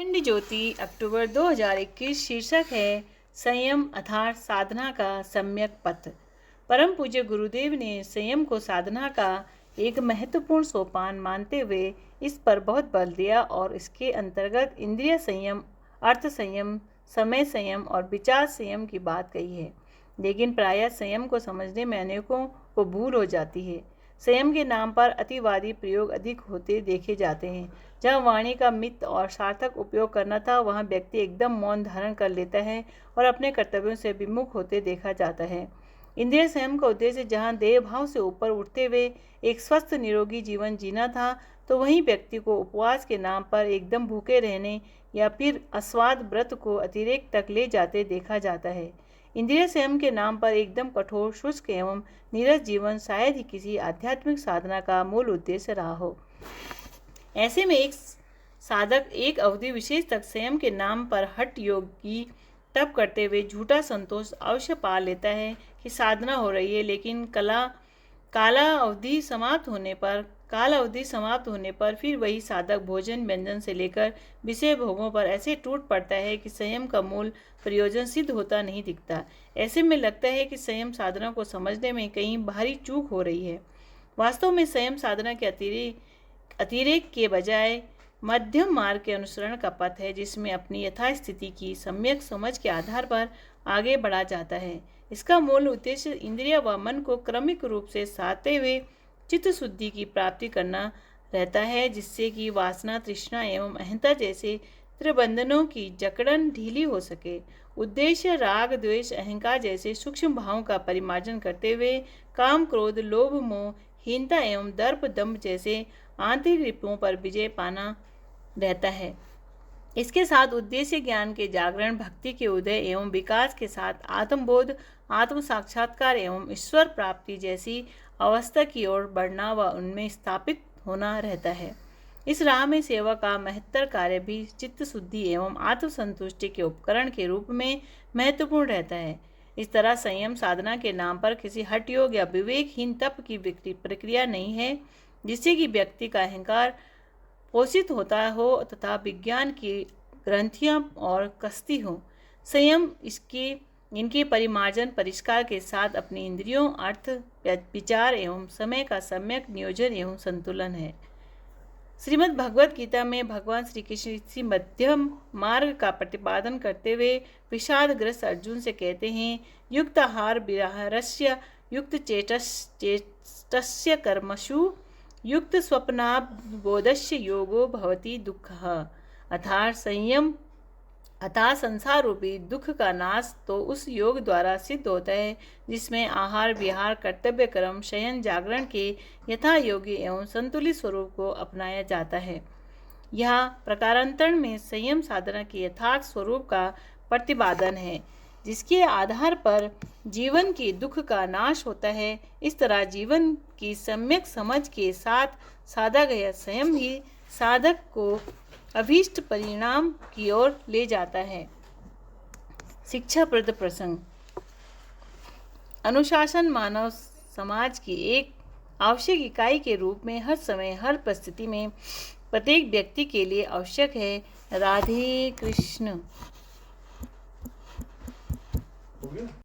पिंड ज्योति अक्टूबर 2021 शीर्षक है संयम अर्थात साधना का सम्यक पथ। परम पूज्य गुरुदेव ने संयम को साधना का एक महत्वपूर्ण सोपान मानते हुए इस पर बहुत बल दिया और इसके अंतर्गत इंद्रिय संयम, अर्थ संयम, समय संयम और विचार संयम की बात कही है। लेकिन प्रायः संयम को समझने में अनेकों को भूल हो जाती है। संयम के नाम पर अतिवादी प्रयोग अधिक होते देखे जाते हैं। जहाँ वाणी का मित और सार्थक उपयोग करना था, वहाँ व्यक्ति एकदम मौन धारण कर लेता है और अपने कर्तव्यों से विमुख होते देखा जाता है। इंद्रिय संयम का उद्देश्य जहाँ देह भाव से ऊपर उठते हुए एक स्वस्थ निरोगी जीवन जीना था, तो वहीं व्यक्ति को उपवास के नाम पर एकदम भूखे रहने या फिर अस्वाद व्रत को अतिरेक तक ले जाते देखा जाता है। इंद्रिय संयम के नाम पर एकदम कठोर, शुष्क एवं नीरस जीवन शायद ही किसी आध्यात्मिक साधना का मूल उद्देश्य रहा हो। ऐसे में एक साधक एक अवधि विशेष तक संयम के नाम पर हठ योग की तप करते हुए झूठा संतोष अवश्य पा लेता है कि साधना हो रही है, लेकिन काल अवधि समाप्त होने पर फिर वही साधक भोजन व्यंजन से लेकर विषय भोगों पर ऐसे टूट पड़ता है कि संयम का मूल प्रयोजन सिद्ध होता नहीं दिखता। ऐसे में लगता है कि संयम साधना को समझने में कहीं भारी चूक हो रही है। वास्तव में संयम साधना के अतिरेक के बजाय मध्यम मार्ग के अनुसरण का पथ है, जिसमें अपनी यथास्थिति की सम्यक समझ के आधार पर आगे बढ़ा जाता है। इसका मूल उद्देश्य इंद्रिय व मन को क्रमिक रूप से साधते हुए चित्त शुद्धि की प्राप्ति करना रहता है, जिससे कि वासना, तृष्णा एवं अहंता जैसे त्रिबंधनों की जकड़न ढीली हो सके। उद्देश्य राग, द्वेष, अहंकार जैसे सूक्ष्म भावों का परिमार्जन करते हुए काम, क्रोध, लोभ, मोह, हीनता एवं दर्प, दंभ जैसे आंतरिक रिपुओं पर विजय पाना रहता है। इसके साथ उद्देश्य ज्ञान के जागरण, भक्ति के उदय एवं विकास के साथ आत्मबोध, आत्म साक्षात्कार एवं ईश्वर प्राप्ति जैसी अवस्था की ओर बढ़ना व उनमें स्थापित होना रहता है। इस राह में सेवा का महत्तर कार्य भी चित्त शुद्धि एवं आत्मसंतुष्टि के उपकरण के रूप में महत्वपूर्ण रहता है। इस तरह संयम साधना के नाम पर किसी हठ योग या विवेकहीन तप की प्रक्रिया नहीं है, जिससे कि व्यक्ति का अहंकार पोषित होता हो तथा विज्ञान की ग्रंथियां और कसती हो। संयम इनके परिमार्जन, परिष्कार के साथ अपनी इंद्रियों, अर्थ, विचार एवं समय का सम्यक नियोजन एवं संतुलन है। श्रीमद् भगवत गीता में भगवान श्री कृष्ण इसी मध्यम मार्ग का प्रतिपादन करते हुए विषादग्रस्त अर्जुन से कहते हैं, युक्त आहार विहारस्य युक्त चेतस्य कर्मसु युक्त स्वप्नाबोधस्य योगो भवति दुःखः। अर्थात संयम अतः संसार रूपी दुख का नाश तो उस योग द्वारा सिद्ध होता है जिसमें आहार, विहार, कर्तव्य कर्म, शयन, जागरण के यथा योग्य एवं संतुलित स्वरूप को अपनाया जाता है। यह प्रकारांतरण में संयम साधना के यथार्थ स्वरूप का प्रतिपादन है, जिसके आधार पर जीवन के दुख का नाश होता है। इस तरह जीवन की सम्यक समझ के साथ साधा गया संयम ही साधक को अभीष्ट परिणाम की ओर ले जाता है। शिक्षाप्रद प्रसंग। अनुशासन मानव समाज की एक आवश्यक इकाई के रूप में हर समय, हर परिस्थिति में प्रत्येक व्यक्ति के लिए आवश्यक है। राधे कृष्ण।